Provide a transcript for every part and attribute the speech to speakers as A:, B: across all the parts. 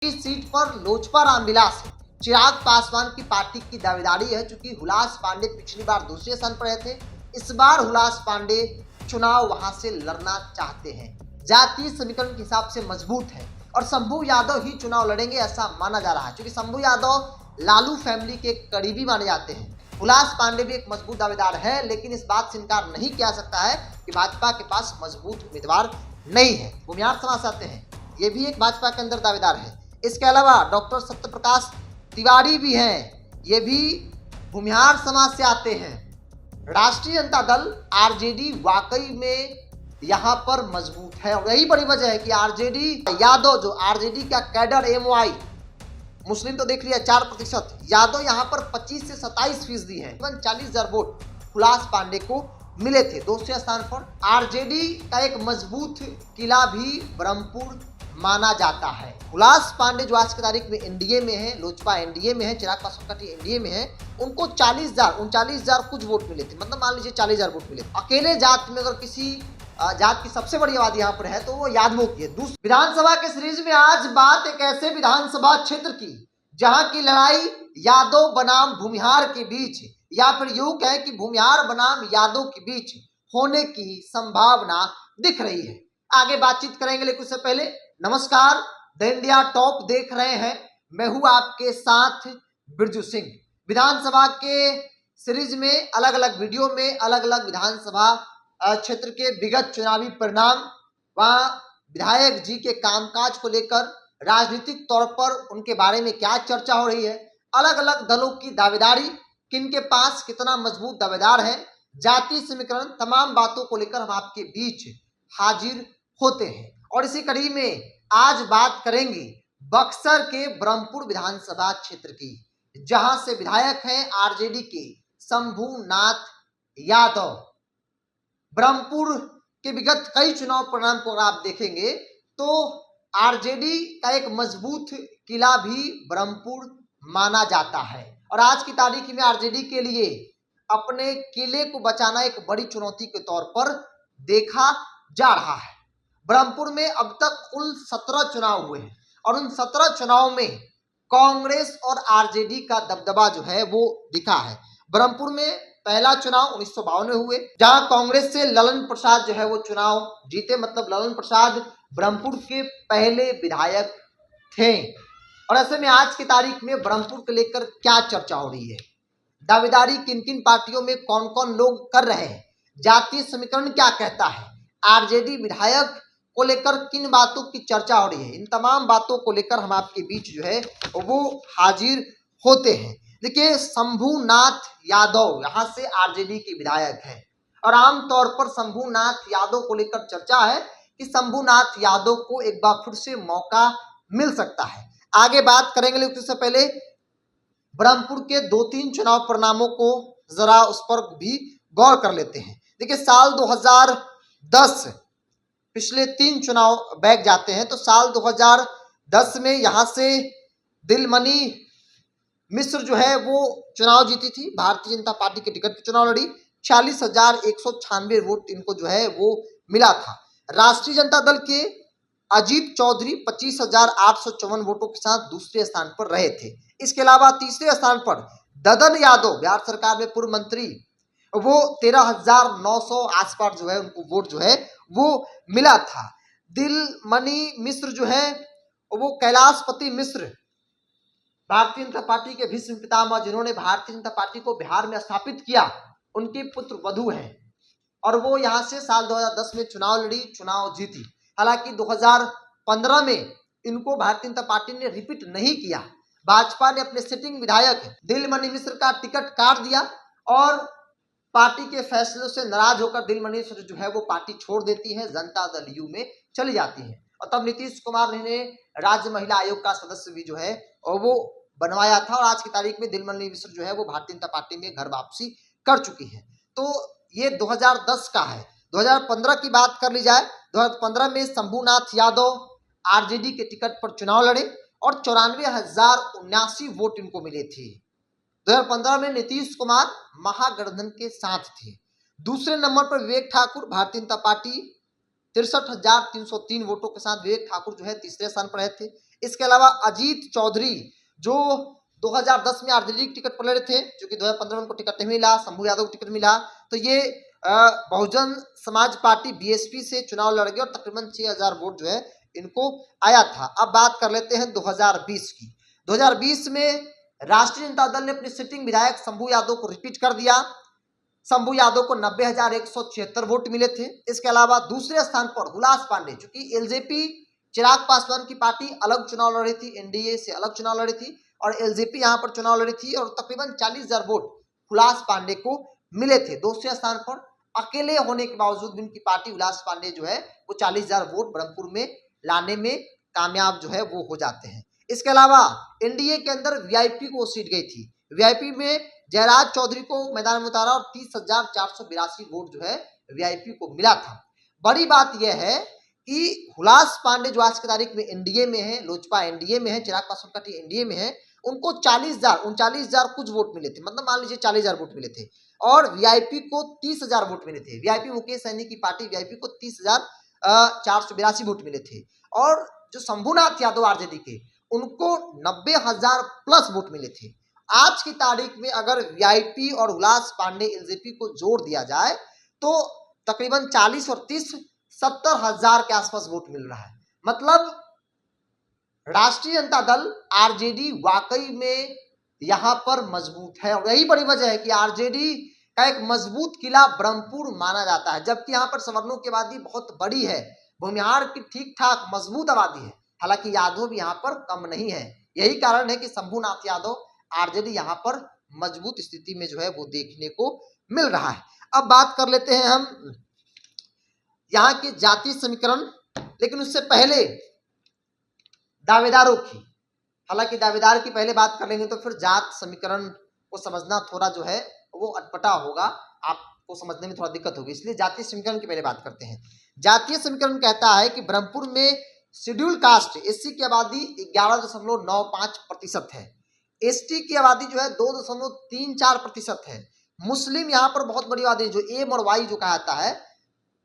A: की सीट पर लोजपा रामविलास चिराग पासवान की पार्टी की दावेदारी है। चूंकि हुलास पांडे पिछली बार दूसरे स्थान पर रहे थे, इस बार हुलास पांडे चुनाव वहां से लड़ना चाहते हैं। जातीय समीकरण के हिसाब से मजबूत है और शंभू यादव ही चुनाव लड़ेंगे ऐसा माना जा रहा है। क्योंकि शंभू यादव लालू फैमिली के करीबी माने जाते हैं। हुलास पांडे भी एक मजबूत दावेदार है, लेकिन इस बात से इनकार नहीं किया सकता है कि भाजपा के पास मजबूत उम्मीदवार नहीं है। भूमिहार समाज से आते हैं, ये भी एक भाजपा के अंदर दावेदार है। इसके अलावा डॉक्टर सत्यप्रकाश तिवारी भी हैं, ये भी भूमिहार समाज से आते हैं। राष्ट्रीय जनता दल आरजेडी वाकई में यहाँ पर मजबूत है और यही बड़ी वजह है कि आरजेडी यादव, जो आरजेडी का कैडर एमवाई, मुस्लिम तो देख लिया 4%, यादव यहाँ पर 25 से 27% है। 40,000 वोट हुलास पांडे को मिले थे। दूसरे स्थान पर आरजेडी का एक मजबूत किला भी ब्रह्मपुर माना जाता है। हुलास पांडे जो आज की तारीख में एनडीए में है, लोजपा एनडीए में है, चिराग पासवान का एनडीए में है, उनको 39,000 कुछ वोट मिले थे। मतलब मान लीजिए 40,000 वोट मिले। अकेले जात में अगर किसी जात की सबसे बड़ी आबादी यहाँ पर है तो वो यादवों की है। विधानसभा के सीरीज में आज बात एक ऐसे विधानसभा क्षेत्र की जहां की लड़ाई यादव बनाम भूमिहार के बीच, या फिर यूं कहें कि भूमिहार बनाम यादव के बीच होने की संभावना दिख रही है। आगे बातचीत करेंगे, लेकिन उससे पहले नमस्कार, द इंडिया टॉप देख रहे हैं, मैं हूं आपके साथ बिरजू सिंह। विधानसभा के सीरीज में अलग अलग वीडियो में अलग अलग विधानसभा क्षेत्र के विगत चुनावी परिणाम, वहां विधायक जी के कामकाज को लेकर राजनीतिक तौर पर उनके बारे में क्या चर्चा हो रही है, अलग अलग दलों की दावेदारी, किनके पास कितना मजबूत दावेदार है, जातीय समीकरण, तमाम बातों को लेकर हम आपके बीच हाजिर होते हैं। और इसी कड़ी में आज बात करेंगे बक्सर के ब्रह्मपुर विधानसभा क्षेत्र की, जहां से विधायक हैं आरजेडी के शंभूनाथ यादव। ब्रह्मपुर के विगत कई चुनाव परिणाम को अगर आप देखेंगे तो आरजेडी का एक मजबूत किला भी ब्रह्मपुर माना जाता है और आज की तारीख में आरजेडी के लिए अपने किले को बचाना एक बड़ी चुनौती के तौर पर देखा जा रहा है। ब्रह्मपुर में अब तक कुल 17 चुनाव हुए हैं और उन 17 चुनाव में कांग्रेस और आरजेडी का दबदबा जो है वो दिखा है। ब्रह्मपुर में पहला चुनाव 1952 में हुए, जहां कांग्रेस से ललन प्रसाद जो है वो चुनाव जीते। मतलब ललन प्रसाद ब्रह्मपुर के पहले विधायक थे। और ऐसे में आज की तारीख में ब्रह्मपुर को लेकर क्या चर्चा हो रही है, दावेदारी किन किन पार्टियों में कौन कौन लोग कर रहे हैं, जातीय समीकरण क्या कहता है, आरजेडी विधायक को लेकर किन बातों की चर्चा हो रही है, इन तमाम बातों को लेकर हम आपके बीच जो है वो हाजिर होते हैं। देखिए, शंभूनाथ यादव यहाँ से आरजेडी के विधायक हैं और आमतौर पर शंभूनाथ यादव को लेकर चर्चा है कि शंभूनाथ यादव को एक बार फिर से मौका मिल सकता है। आगे बात करेंगे, लेकिन उससे पहले ब्रह्मपुर के 2-3 चुनाव परिणामों को जरा उस पर भी गौर कर लेते हैं। देखिए, साल 2010, पिछले 3 चुनाव बैक जाते हैं तो साल 2010 में यहाँ से दिलमणि मिश्र जो है वो चुनाव जीती थी, भारतीय जनता पार्टी के टिकट पर चुनाव लड़ी। 46,196 वोट इनको जो है वो मिला था। राष्ट्रीय जनता दल के अजीत चौधरी 25,854 वोटों के साथ दूसरे स्थान पर रहे थे। इसके अलावा तीसरे स्थान पर ददन यादव, बिहार सरकार में पूर्व मंत्री, वो 13,900 आसपास जो है उनको वोट जो है वो मिला था। दिलमणि मिश्र जो है वो कैलाशपति मिश्र, भारतीय जनता पार्टी के भीष्म पितामह, जिन्होंने भारतीय जनता पार्टी को बिहार में स्थापित किया, उनकी पुत्र वधू हैं और वो यहाँ से साल 2010 में चुनाव लड़ी, चुनाव जीती। हालांकि 2015 में इनको भारतीय जनता पार्टी ने रिपीट नहीं किया। भाजपा ने अपने सिटिंग विधायक दिलमणि मिश्र का टिकट काट दिया और पार्टी के फैसलों से नाराज होकर दिलमणि मिश्र जो है वो पार्टी छोड़ देती है, जनता दल यू में चली जाती है। और तब नीतीश कुमार ने राज्य महिला आयोग का सदस्य भी जो है वो बनवाया था और आज की तारीख में दिलमणि मिश्र जो है वो भारतीय जनता पार्टी में घर वापसी कर चुकी है। तो ये 2010 का है। 2015 की बात कर ली जाए, 2015 में शंभूनाथ यादव आरजेडी के टिकट पर चुनाव लड़े और 94,079 वोट इनको मिले थे। 2015 में नीतीश कुमार महागठबंधन के साथ थे। दूसरे नंबर पर विवेक ठाकुर, भारतीय जनता पार्टी 63,303 वोटों के साथ विवेक ठाकुर जो है तीसरे स्थान पर रहे थे। इसके अलावा अजीत चौधरी जो 2010 में आरजेडी की टिकट पर लड़े थे, जो कि 2015 में उनको टिकट नहीं मिला, शंभू यादव को टिकट मिला, तो ये बहुजन समाज पार्टी बीएसपी से चुनाव लड़ गए और तकरीबन 6000 वोट जो है इनको आया था। अब बात कर लेते हैं 2020 की। 2020 में राष्ट्रीय जनता दल ने अपनी सिटिंग विधायक शंभू यादव को रिपीट कर दिया। शंभू यादव को 90,176 वोट मिले थे। इसके अलावा दूसरे स्थान पर हुलास पांडे, चूंकि एलजेपी चिराग पासवान की पार्टी अलग चुनाव लड़ी थी, एनडीए से अलग चुनाव लड़ी थी और एलजेपी यहां पर चुनाव लड़ी थी और तकरीबन 40,000 वोट हुलास पांडे को मिले थे। दूसरे स्थान पर अकेले होने के बावजूद भी उनकी पार्टी हुलास पांडे जो है वो 40,000 वोट ब्रह्मपुर में लाने में कामयाब जो है वो हो जाते हैं। इसके अलावा एनडीए के अंदर वीआईपी को सीट गई थी। वीआईपी में जयराज चौधरी को मैदान में उतारा और 30,482 वोट जो है वीआईपी को मिला था। बड़ी बात यह है कि हुलास पांडे जो आज की तारीख में एनडीए में है, लोजपा एनडीए में है, चिराग पासवान पार्टी एनडीए में है, उनको 39,000 कुछ वोट मिले थे, मतलब मान लीजिए 40,000 वोट मिले थे और वीआईपी को 30,000 वोट मिले थे। वीआईपी मुकेश सैनी की पार्टी वीआईपी को 30,482 वोट मिले थे और जो शंभूनाथ यादव आरजेडी के, उनको 90,000 प्लस वोट मिले थे। आज की तारीख में अगर वीआईपी और हुलास पांडे एलजेपी को जोड़ दिया जाए तो तकरीबन 40 और 30 70,000 के आसपास वोट मिल रहा है। मतलब राष्ट्रीय जनता दल आरजेडी वाकई में यहां पर मजबूत है और यही बड़ी वजह है कि आरजेडी का एक मजबूत किला ब्रह्मपुर माना जाता है, जबकि यहां पर सवर्णों की आबादी बहुत बड़ी है, भूमिहार की ठीक ठाक मजबूत आबादी है। हालांकि यादव भी यहाँ पर कम नहीं है। यही कारण है कि शंभूनाथ यादव आरजेडी यहाँ पर मजबूत स्थिति में जो है वो देखने को मिल रहा है। अब बात कर लेते हैं हम यहाँ के जातीय समीकरण, लेकिन उससे पहले दावेदारों की। हालांकि दावेदार की पहले बात कर लेंगे तो फिर जात समीकरण को समझना थोड़ा जो है वो अटपटा होगा, आपको समझने में थोड़ा दिक्कत होगी, इसलिए जातीय समीकरण की पहले बात करते हैं। जातीय समीकरण कहता है कि ब्रह्मपुर में शेड्यूल कास्ट एससी की आबादी 11.95% है, एसटी की आबादी जो है 2.34% है, मुस्लिम यहाँ पर बहुत बड़ी आबादी है, जो एम और वाई जो कहा जाता है,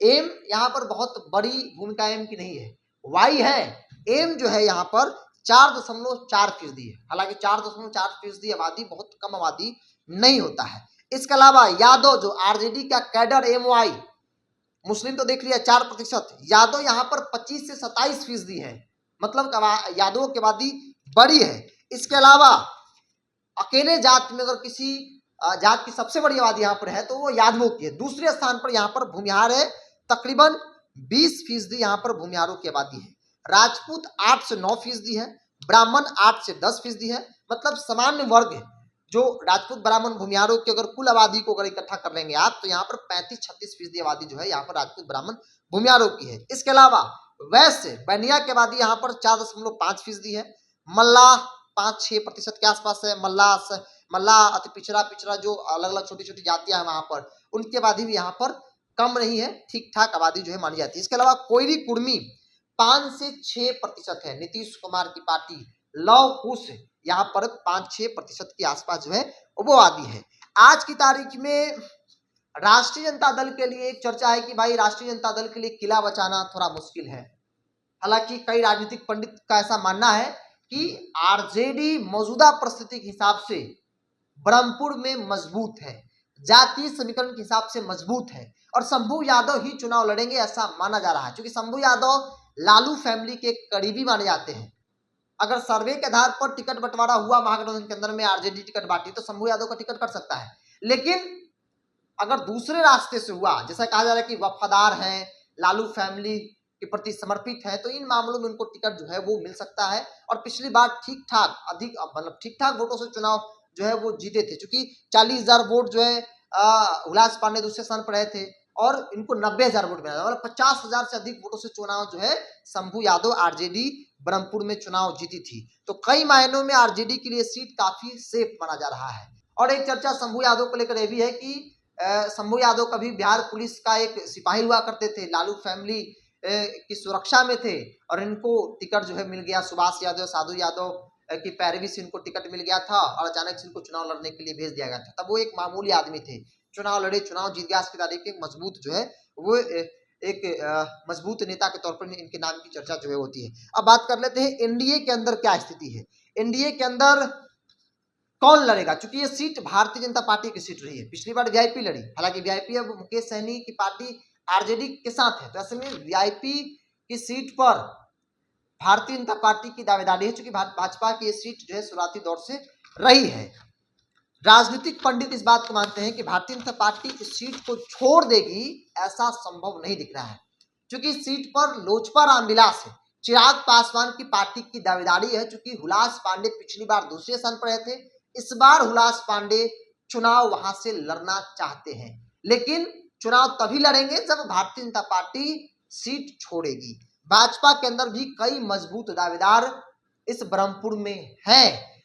A: एम यहाँ पर बहुत बड़ी भूमिका एम की नहीं है, वाई है, एम जो है यहाँ पर 4.4% है। हालांकि 4.4% आबादी बहुत कम आबादी नहीं होता है। इसके अलावा यादव जो आरजेडी का कैडर एम वाई, मुस्लिम तो देख लिया 4%, यादव यहाँ पर 25 से 27% है, मतलब यादवों की आबादी बड़ी है। इसके अलावा अकेले जात में अगर किसी जात की सबसे बड़ी आबादी यहाँ पर है तो वो यादवों की है। दूसरे स्थान पर यहाँ पर भूमिहार है, तकरीबन 20% यहाँ पर भूमिहारों की आबादी है। राजपूत 8 से 9% है, ब्राह्मण 8 से 10% है, मतलब सामान्य वर्ग जो राजपूत ब्राह्मण भूमिहारों की अगर कुल आबादी को अगर इकट्ठा कर लेंगे आप तो यहाँ पर 35-36% आबादी जो है यहाँ पर राजपूत ब्राह्मण भूमिहारों की है। इसके अलावा वैश्य बैनिया की आबादी यहाँ पर 4.5% है, मल्लाह 5-6% के आसपास है, मल्लाह अति पिछड़ा जो अलग अलग छोटी छोटी जातियां हैं वहां पर, उनकी आबादी भी यहाँ पर कम नहीं है, ठीक ठाक आबादी जो है मानी जाती है। इसके अलावा कोयरी कुर्मी 5 से 6% है, नीतीश कुमार की पार्टी लव कुश यहाँ पर 5-6% के आसपास जो है वो आबादी है। आज की तारीख में राष्ट्रीय जनता दल के लिए एक चर्चा है कि भाई राष्ट्रीय जनता दल के लिए किला बचाना थोड़ा मुश्किल है। हालांकि कई राजनीतिक पंडित का ऐसा मानना है कि आरजेडी मौजूदा परिस्थिति के हिसाब से ब्रह्मपुर में मजबूत है, जातीय समीकरण के हिसाब से मजबूत है और शंभू यादव ही चुनाव लड़ेंगे ऐसा माना जा रहा है, क्योंकि शंभू यादव लालू फैमिली के करीबी माने जाते हैं। अगर सर्वे के आधार पर टिकट बंटवारा हुआ महागठबंधन के अंदर में, आरजेडी टिकट बांटी तो शंभू यादव का टिकट कट सकता है। लेकिन अगर दूसरे रास्ते से हुआ, जैसा कहा जा रहा है कि वफादार हैं, लालू फैमिली के प्रति समर्पित है, तो इन मामलों में उनको टिकट जो है वो मिल सकता है। और पिछली बार ठीक ठाक अधिक मतलब ठीक ठाक वोटों से चुनाव जो है वो जीते थे, क्योंकि 40,000 वोट जो है हुलास पांडे दूसरे स्थान पर रहे थे और इनको 90,000 वोट मिला, मतलब 50,000 से अधिक वोटों से चुनाव जो है शंभू यादव आरजेडी ब्रह्मपुर में चुनाव जीती थी। तो कई मायनों में आरजेडी के लिए सीट काफी सेफ माना जा रहा है। और एक चर्चा शंभू यादव को लेकर यह भी है कि शंभू यादव कभी बिहार पुलिस का एक सिपाही हुआ करते थे, लालू फैमिली की सुरक्षा में थे और इनको टिकट जो है मिल गया, सुभाष यादव साधु यादव की पैरवी से इनको टिकट मिल गया था और अचानक से इनको चुनाव लड़ने के लिए भेज दिया गया था। तब वो एक मामूली आदमी थे, चुनाव लड़े, चुनाव जीत गया। आज की तारीख में मजबूत जो है वो एक मजबूत नेता के तौर पर इनके नाम की चर्चा जो है होती है। अब बात कर लेते हैं एनडीए के अंदर क्या स्थिति है। एनडीए के अंदर कौन लड़ेगा, क्योंकि ये सीट भारतीय जनता पार्टी की सीट रही है। पिछली बार वीआईपी लड़ी, हालांकि वीआईपी अब मुकेश सहनी की पार्टी आरजेडी के साथ है, तो ऐसे में वीआईपी की सीट पर भारतीय जनता पार्टी की दावेदारी है, चूंकि भाजपा की ये सीट जो है शुरुआती दौर से रही है। राजनीतिक पंडित इस बात को मानते हैं कि भारतीय जनता पार्टी इस सीट को छोड़ देगी, ऐसा संभव नहीं दिख रहा है, क्योंकि इस सीट पर लोजपा रामविलास है, चिराग पासवान की पार्टी की दावेदारी है। चूंकि हुलास पांडे पिछली बार दूसरे स्थान पर रहे थे, इस बार हुलास पांडे चुनाव वहां से लड़ना चाहते हैं, लेकिन चुनाव तभी लड़ेंगे जब भारतीय जनता पार्टी सीट छोड़ेगी। भाजपा के अंदर भी कई मजबूत दावेदार इस ब्रह्मपुर में है।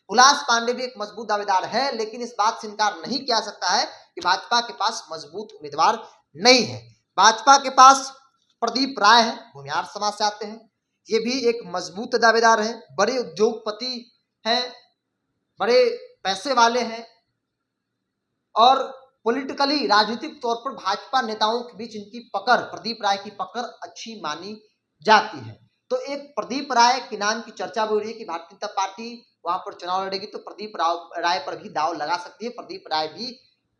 A: हुलास पांडे भी एक मजबूत दावेदार है, लेकिन इस बात से इनकार नहीं किया सकता है कि भाजपा के पास मजबूत उम्मीदवार नहीं है। भाजपा के पास प्रदीप राय है, भूमिहार समाज से आते हैं, ये भी एक मजबूत दावेदार है, बड़े उद्योगपति हैं, बड़े पैसे वाले हैं और पॉलिटिकली राजनीतिक तौर पर भाजपा नेताओं के बीच इनकी पकड़, प्रदीप राय की पकड़ अच्छी मानी जाती है। तो एक प्रदीप राय के नाम की चर्चा हो रही है कि भारतीय जनता पार्टी वहां पर चुनाव लड़ेगी, तो प्रदीप राय पर भी दाव लगा सकती है। प्रदीप राय भी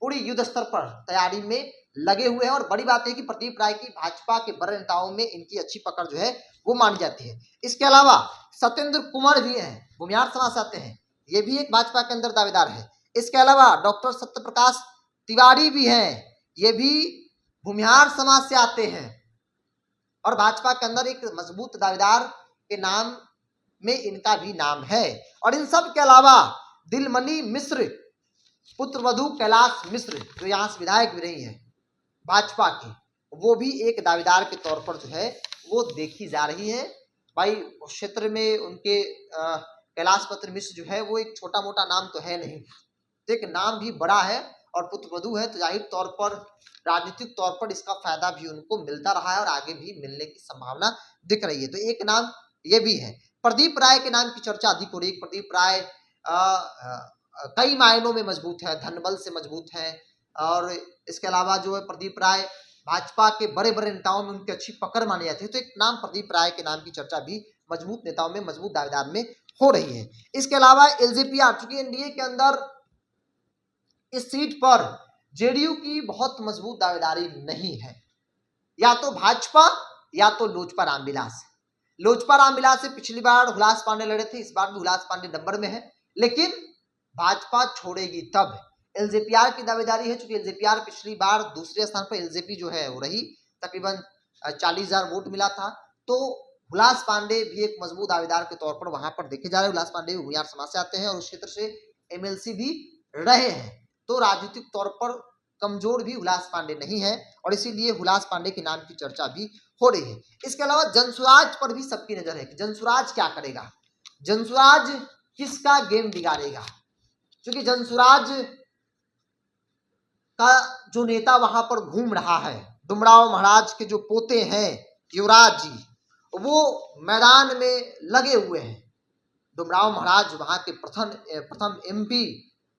A: पूरी युद्ध स्तर पर तैयारी में लगे हुए हैं और बड़ी बात है कि प्रदीप राय की भाजपा के बड़े नेताओं में इनकी अच्छी पकड़ जो है वो मानी जाती है। इसके अलावा सत्येंद्र कुमार भी हैं, भूमिहार समाज से आते हैं, ये भी एक भाजपा के अंदर दावेदार है। इसके अलावा डॉक्टर सत्यप्रकाश तिवारी भी हैं, ये भी भूमिहार समाज से आते हैं और भाजपा के अंदर एक मजबूत दावेदार के नाम में इनका भी नाम है। और इन सब के अलावा दिलमणि मिश्र, पुत्रवधू कैलाश मिश्र, जो यहाँ से विधायक भी रही है भाजपा की, वो भी एक दावेदार के तौर पर जो है वो देखी जा रही है। भाई उस क्षेत्र में उनके कैलाश पत्र मिश्र जो है वो एक छोटा मोटा नाम तो है नहीं, तो एक नाम भी बड़ा है और पुत्रवधू है, तो जाहिर तौर पर राजनीतिक तौर पर इसका फायदा भी उनको मिलता रहा है और आगे भी मिलने की संभावना दिख रही है। तो एक नाम ये भी है। प्रदीप राय के नाम की चर्चा अधिक हो रही है। प्रदीप राय कई मायनों में मजबूत है, धनबल से मजबूत है और इसके अलावा जो है प्रदीप राय भाजपा के बड़े बड़े नेताओं में उनकी अच्छी पकड़ मानी जाती है। तो एक नाम प्रदीप राय के नाम की चर्चा भी मजबूत नेताओं में, मजबूत दावेदार में हो रही है। इसके अलावा एलजेपी आ चुकी है एनडीए के अंदर। इस सीट पर जेडीयू की बहुत मजबूत दावेदारी नहीं है, या तो भाजपा या तो लोजपा रामविलास। लोजपा रामविलास से पिछली बार हुलास पांडे लड़े थे, इस बार भी हुलास पांडे नंबर में है, लेकिन भाजपा छोड़ेगी तब। एलजेपीआर की दावेदारी है, चूंकि एलजेपीआर पिछली बार दूसरे स्थान पर एलजेपी जो है वो रही, तकरीबन 40,000 वोट मिला था। तो हुलास पांडे भी एक मजबूत दावेदार के तौर पर वहां पर देखे जा रहे हैं। हुलास पांडे भी भूमिहार समाज से आते हैं और उस क्षेत्र से एमएलसी भी रहे हैं, तो राजनीतिक तौर पर कमजोर भी हुलास पांडे नहीं है और इसीलिए हुलास पांडे के नाम की चर्चा भी हो रही है। इसके अलावा जनसुराज पर भी सबकी नजर है कि जनसुराज क्या करेगा, जनसुराज किसका गेम बिगाड़ेगा, क्योंकि जनसुराज का जो नेता वहां पर घूम रहा है, डुमराव महाराज के जो पोते हैं युवराज जी, वो मैदान में लगे हुए हैं। डुमराव महाराज वहां के प्रथम एमपी,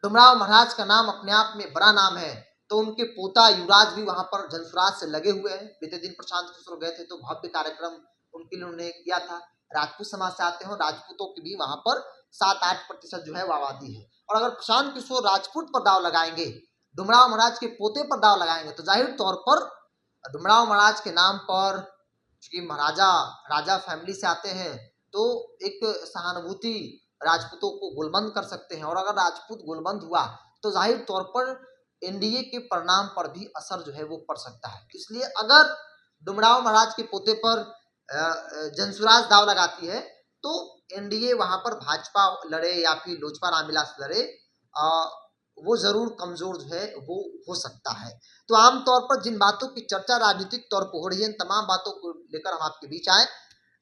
A: डुमराव महाराज का नाम अपने आप में बड़ा नाम है, तो उनके पोता युवराज भी वहां पर जनसुराज से लगे हुए हैं। बीते दिन प्रशांत किशोर गए थे तो भव्य कार्यक्रम उनके लिए उन्होंने किया था। राजपूत समाज से आते हैं, राजपूतों की भी वहां पर 7-8% जो है वो आबादी है। और अगर प्रशांत किशोर राजपूत पर दाव लगाएंगे, डुमराव महाराज के पोते पर दाव लगाएंगे, तो जाहिर तौर पर डुमराव महाराज के नाम पर, चूंकि महाराजा राजा फैमिली से आते हैं, तो एक सहानुभूति राजपूतों को गुलबंद कर सकते हैं और अगर राजपूत गुलबंद हुआ तो जाहिर तौर पर एनडीए के परिणाम पर भी असर जो है वो पड़ सकता है। इसलिए अगर डुमराव महाराज के पोते पर जनसुराज दाव लगाती है तो एनडीए वहां पर भाजपा लड़े या फिर लोजपा रामविलास लड़े, वो जरूर कमजोर जो है वो हो सकता है। तो आमतौर पर जिन बातों की चर्चा राजनीतिक तौर पर हो रही है, इन तमाम बातों को लेकर हम आपके बीच आए।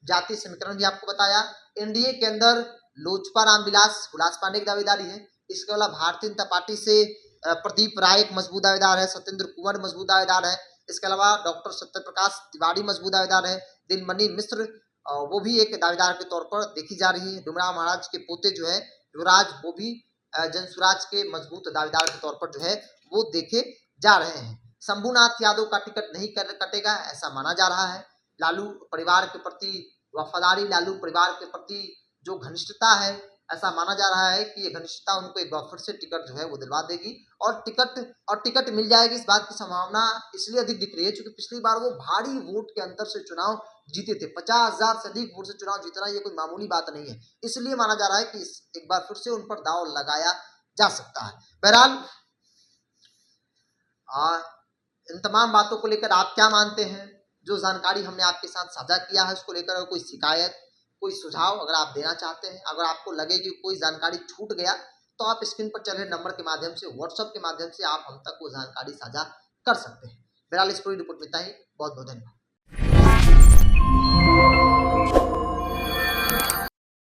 A: जातीय समीकरण भी आपको बताया। एनडीए के अंदर लोजपा रामविलास, हुलास पांडे की दावेदारी है। इसके अलावा भारतीय जनता पार्टी से प्रदीप राय एक मजबूत दावेदार है, सत्येंद्र कुमार मजबूत दावेदार है। इसके अलावा डॉक्टर सत्यप्रकाश तिवारी मजबूत दावेदार है, दिलमणि मिश्र वो भी एक दावेदार के तौर पर देखी जा रही है। डुमराव महाराज के पोते जो है युवराज, वो भी जनसुराज के मजबूत दावेदार के तौर पर जो है वो देखे जा रहे हैं। शंभूनाथ यादव का टिकट नहीं कटेगा, ऐसा माना जा रहा है। लालू परिवार के प्रति वफादारी, लालू परिवार के प्रति जो घनिष्ठता है, ऐसा माना जा रहा है कि ये घनिष्ठता उनको एक बार फिर से टिकट जो है वो दिलवा देगी और टिकट मिल जाएगी। इस बात की संभावना इसलिए अधिक दिख रही है क्योंकि पिछली बार वो भारी वोट के अंतर से चुनाव जीते थे। 50,000 से अधिक वोट से चुनाव जीतना ये कोई मामूली बात नहीं है, इसलिए माना जा रहा है कि एक बार फिर से उन पर दांव लगाया जा सकता है। बहरहाल इन तमाम बातों को लेकर आप क्या मानते हैं? जो जानकारी हमने आपके साथ साझा किया है उसको लेकर कोई शिकायत, कोई सुझाव अगर आप देना चाहते हैं, अगर आपको लगे कि कोई जानकारी छूट गया, तो आप स्क्रीन पर चल रहे नंबर के माध्यम से, व्हाट्सएप के माध्यम से आप हम तक वो जानकारी साझा कर सकते हैं। बहरहाल इस पूरी रिपोर्ट में इतना ही। बहुत बहुत धन्यवाद।